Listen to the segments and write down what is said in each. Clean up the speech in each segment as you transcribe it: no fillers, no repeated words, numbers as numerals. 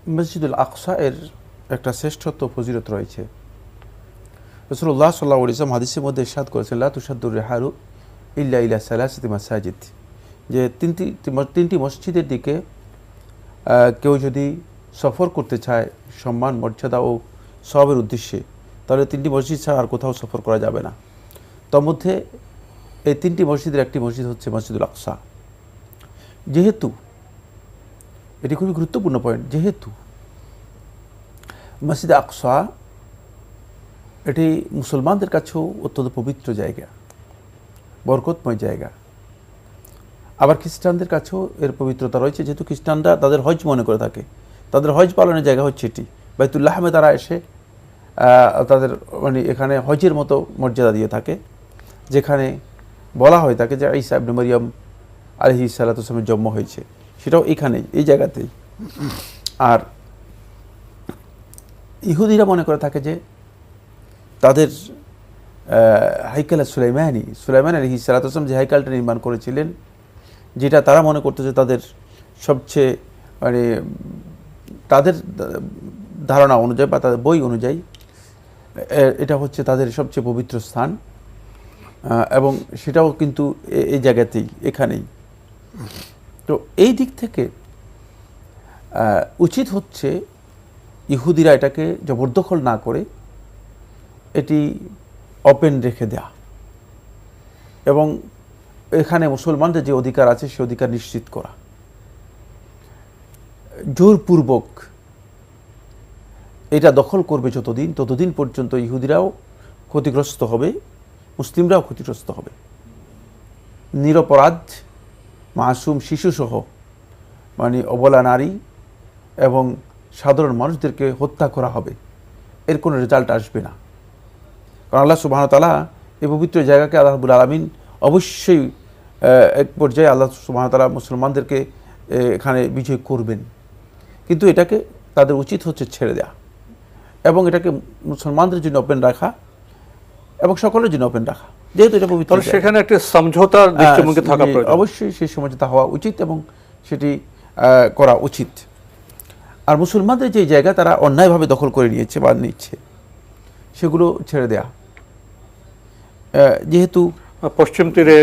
মসজিদুল আকসা এর একটা শ্রেষ্ঠত্ব ফজিলত রয়েছে। রাসূলুল্লাহ সাল্লাল্লাহু আলাইহি ওয়াসাল্লাম হাদিসের মধ্যে ইরশাদ করেছেন, লা তুশাদ্দুর রিহালু ইল্লা ইলা সালাসাতি মাসাজিদ, যে তিনটি মসজিদের দিকে কেউ যদি সফর করতে চায় সম্মান, মর্যাদা ও সওয়াবের উদ্দেশ্যে, তাহলে তিনটি মসজিদ ছাড়া আর কোথাও সফর করা যাবে না। তার মধ্যে এই তিনটি মসজিদের একটি মসজিদ হচ্ছে মসজিদুল আকসা। যেহেতু এটি খুবই গুরুত্বপূর্ণ পয়েন্ট, যেহেতু মসজিদ আকসা এটি মুসলমানদের কাছেও অত্যন্ত পবিত্র জায়গা, বরকতময় জায়গা, আবার খ্রিস্টানদের কাছেও এর পবিত্রতা রয়েছে, যেহেতু খ্রিস্টানরা তাদের হজ মনে করে থাকে, তাদের হজ পালনের জায়গা হচ্ছে এটি। বাইতুল্লাহমে তারা এসে তাদের এখানে হজের মতো মর্যাদা দিয়ে থাকে, যেখানে বলা হয় তাকে যে ঈসা ইবনে মারইয়াম আলাইহিস সালাতু ওয়াস সালামের জন্ম হয়েছে, সেটাও এখানেই, এই জায়গাতেই। আর ইহুদিরা মনে করে থাকে যে তাদের হাইকাল সুলাইমান আলাইহিস সালাতু ওয়াস সালাম যে হাইকালটা নির্মাণ করেছিলেন, যেটা তারা মনে করতো যে তাদের সবচেয়ে তাদের ধারণা অনুযায়ী বা তাদের বই অনুযায়ী এটা হচ্ছে তাদের সবচেয়ে পবিত্র স্থান, এবং সেটাও কিন্তু এই জায়গাতেই, এখানেই। তো এই দিক থেকে উচিত হচ্ছে ইহুদিরা এটাকে জবরদখল না করে এটি ওপেন রেখে দেয়া, এবং এখানে মুসলমানদের যে অধিকার আছে সে অধিকার নিশ্চিত করা। জোরপূর্বক এটা দখল করবে ততদিন পর্যন্ত ইহুদিরাও ক্ষতিগ্রস্ত হবে, মুসলিমরাও ক্ষতিগ্রস্ত হবে। নিরপরাধ মাসুম শিশুসহ অবলা নারী এবং সাধারণ মানুষদেরকে হত্যা করা হবে, এর কোনো রেজাল্ট আসবে না। কারণ আল্লাহ সুবহানাহু ওয়া তাআলা এই পবিত্র জায়গাকে, আল্লাহ রাব্বুল আলামিন অবশ্যই এক পর্যায়ে আল্লাহ সুবহানাহু ওয়া তাআলা মুসলমানদেরকে এখানে বিজয় করবেন, কিন্তু এটাকে তাদের উচিত হচ্ছে ছেড়ে দেয়া এবং এটাকে মুসলমানদের জন্য ওপেন রাখা এবং সকলের জন্য ওপেন রাখা, যেহেতু এটা পবিত্র। সেখানে একটা সমঝোতার দৃষ্টিভঙ্গি থাকা প্রয়োজন, অবশ্যই সেই সমঝোতা হওয়া উচিত এবং সেটি করা উচিত। আর মুসলমানদের যে জায়গা তারা অন্যায়ভাবে দখল করে নিয়েছে বা নিচ্ছে, সেগুলো ছেড়ে দেয়া। যেহেতু পশ্চিম তীরে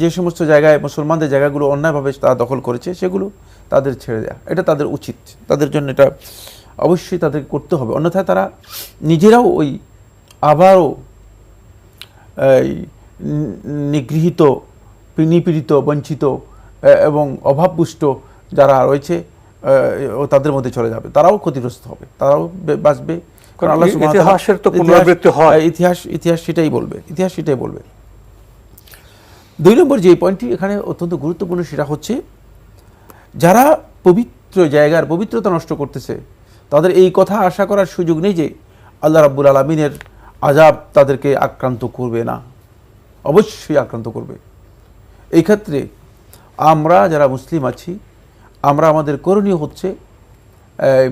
যে সমস্ত জায়গায় মুসলমানদের জায়গাগুলো অন্যায়ভাবে তারা দখল করেছে, সেগুলো তাদের ছেড়ে দেয়া, এটা তাদের উচিত, তাদের জন্য এটা অবশ্যই তাদেরকে করতে হবে। অন্যথায় তারা নিজেরাও ওই আবারও নিগৃহীত, নিপীড়িত, বঞ্চিত এবং অভাবপুষ্ট যারা রয়েছে তাদের মধ্যে চলে যাবে, তারাও ক্ষতিগ্রস্ত হবে, তারাও বাঁচবে। কারণ আল্লাহ সুবহানাহু ওয়া তাআলা ইতিহাসের তো পুনরাবৃত্তি হয়, ইতিহাস সেটাই বলবে। 2 নম্বর যে পয়েন্টটি এখানে অত্যন্ত গুরুত্বপূর্ণ, সেটা হচ্ছে যারা পবিত্র জায়গার পবিত্রতা নষ্ট করতেছে, তাদের এই কথা আশা করার সুযোগ নেই যে আল্লাহ রাব্বুল আলামিনের আযাব তাদেরকে আক্রান্ত করবে না, অবশ্যই আক্রান্ত করবে। এই ক্ষেত্রে আমরা যারা মুসলিম আছি, আমরা আমাদের করণীয় হচ্ছে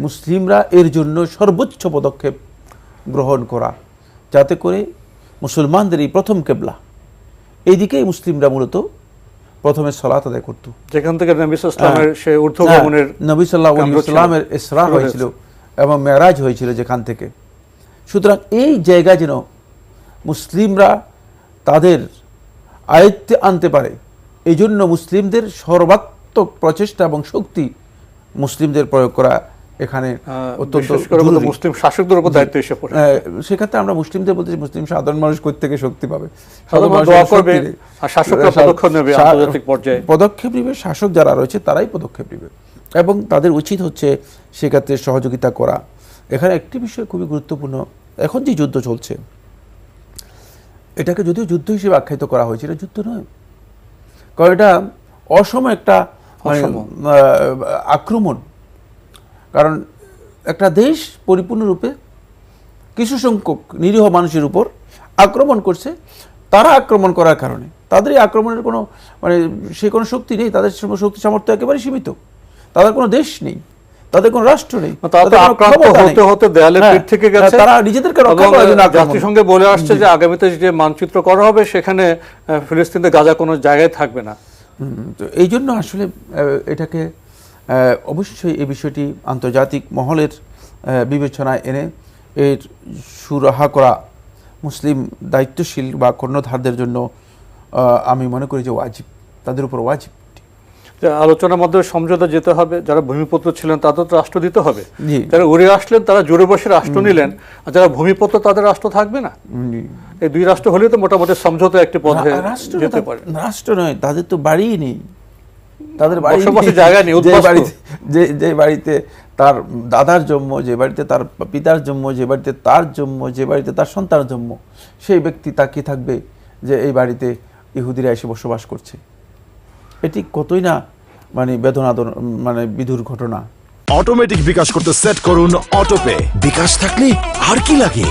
মুসলিমরা এর জন্য সর্বোচ্চ পদক্ষেপ গ্রহণ করা, যাতে করে মুসলমানদের এই প্রথম কেবলা, এই দিকেই মুসলিমরা মূলত প্রথমে সালাত আদায় করত, যেখান থেকে নবী সাল্লাল্লাহু আলাইহি ওয়াসাল্লামের সেই ঊর্ধ্বগমনের, নবী সাল্লাল্লাহু আলাইহি ওয়াসাল্লামের ইসরা হয়েছিল এবং মেরাজ হয়েছিল যেখান থেকে। সুতরাং এই জায়গা যেন মুসলিমরা তাদের আয়ত্তে আনতে পারে, এই জন্য মুসলিমদের সর্বাত্মক প্রচেষ্টা এবং শক্তি মুসলিমদের প্রয়োগ করা এখানে অত্যন্ত মুসলিম শাসকদের উপর দায়িত্ব এসে পড়ে। সেক্ষেত্রে আমরা মুসলিমদের বলতে, মুসলিম সাধারণ মানুষ কোথা থেকে শক্তি পাবে? পদক্ষেপ নিবে শাসক যারা রয়েছে, তারাই পদক্ষেপ নিবে এবং তাদের উচিত হচ্ছে সেক্ষেত্রে সহযোগিতা করা। এখানে একটি বিষয় খুবই গুরুত্বপূর্ণ, এখন যে যুদ্ধ চলছে, এটাকে যদিও যুদ্ধ হিসেবে আখ্যায়িত করা হয়েছে, এটা যুদ্ধ নয়, কারণ এটা অসম একটা আক্রমণ। কারণ একটা দেশ পরিপূর্ণরূপে কিছু সংখ্যক নিরীহ মানুষের উপর আক্রমণ করছে, তারা আক্রমণ করার কারণে তাদের এই আক্রমণের কোনো সে কোনো শক্তি নেই, তাদের শক্তি সামর্থ্য একেবারে সীমিত, তাদের কোনো দেশ নেই, তাদের কোনো রাষ্ট্র নেই, তারা নিজেদেরকে রক্ষা করার জন্য জাতিসংঘে বলে আসছে যে আগামীতে যে মানচিত্র করা হবে সেখানে ফিলিস্তিনের গাজা কোনো জায়গায় থাকবে না। তো এই জন্য আসলে এটাকে অবশ্যই এই বিষয়টি আন্তর্জাতিক মহলের বিবেচনায় এনে এর সুরাহা করা মুসলিম দায়িত্বশীল বা কর্ণধারদের জন্য আমি মনে করি যে ওয়াজিব, তাদের উপর ওয়াজিব। যে আলোচনার মাধ্যমে সমঝোতা যেতে হবে, যারা ভূমিপুত্র ছিলেন তাদের তো রাষ্ট্র দিতে হবে, জি। যারা উড়ে আসলেন তারা জোরে বসে রাষ্ট্র নিলেন, আর যারা ভূমিপুত্র তাদের রাষ্ট্র থাকবে না। এই দুই রাষ্ট্র হলেও তো মোটামুটি সমঝোতা একটি পথে যেতে পারে। রাষ্ট্র নয়, তাদের তো বাড়িই নেই, তাদের বাড়ি বসবাসের জায়গা নেই, যে বাড়িতে তার দাদার জন্ম, যে বাড়িতে তার পিতার জন্ম, যে বাড়িতে তার জন্ম, যে বাড়িতে তার সন্তানের জন্ম, সেই ব্যক্তি তাকিয়ে থাকবে যে এই বাড়িতে ইহুদিরা এসে বসবাস করছে। এটি কতই না মানে বেদনাদন, মানে বিধুর ঘটনা। অটোমেটিক বিকাশ করতে সেট করুন অটোপে। বিকাশ থাকলে আর কি লাগে।